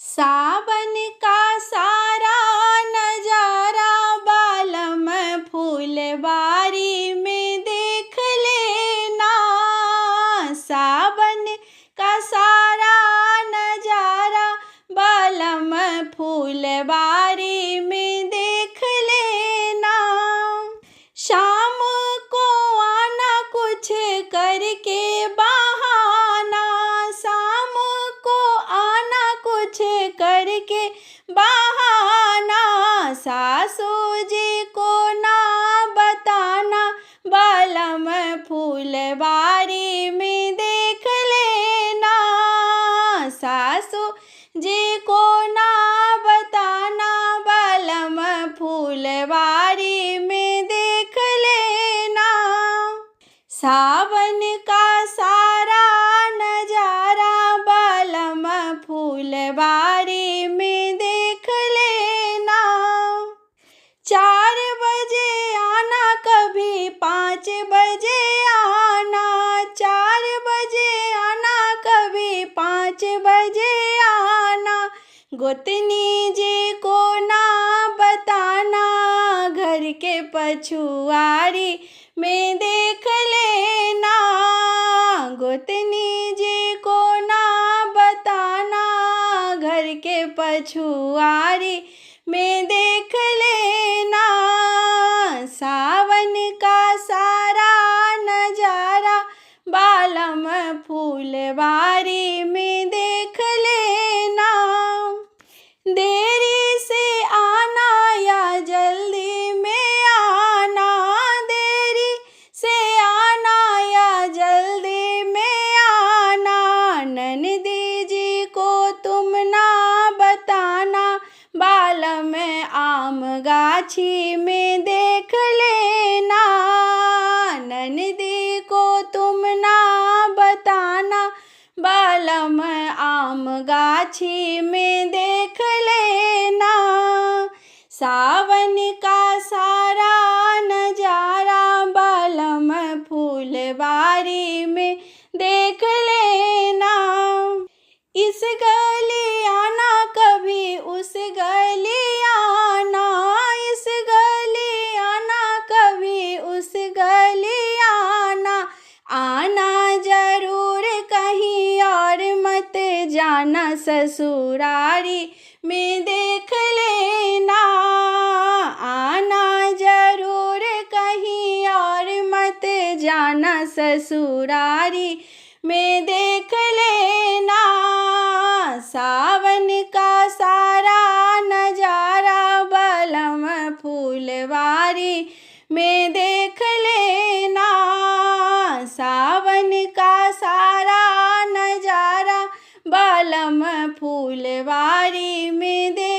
सावन का सारा नजारा बालम फूलवारी में देख लेना। सावन का सारा नजारा बालम फूलवारी में देख लेना। शाम को आना कुछ करके बहाना, शाम को आना कुछ करके बहाना। सासू जी को ना बताना बालम फूलवारी में देख लेना। सासू जी को ना बताना बालम फूलवारी में देख लेना। सावन का सारा नजारा बालम फूलवारी में देख लेना। 4 बजे आना कभी 5 बजे आना, 4 बजे आना कभी 5 बजे आना। गोतनी जी को ना बताना घर के पछुआरी में देख लेना। गोतनी जी को ना बताना घर के पछुआरी में देख लेना। सावन का सारा नजारा बालम फूलवारी में देख लेना। देरी से आना या जल्दी में आना, देरी से आना या जल्दी में आना। ननदी जी को तुम ना बताना बालम आम गाछी में देख लेना। ननदी को तुम ना बताना बालम आम गाछी में देख लेना। सावन का सारा नजारा बालम फूलवारी में देख लेना। इस गली आना कभी उस गली आना, इस गली आना कभी उस गली आना। आना जरूर कहीं और मत जाना ससुरारी में देख लेना। आना जरूर कहीं और मत जाना ससुरारी में देख लेना। सावन का सारा नजारा बालम फूलवारी में देख लेना। सावन का सारा नजारा बालम फूलवारी में देख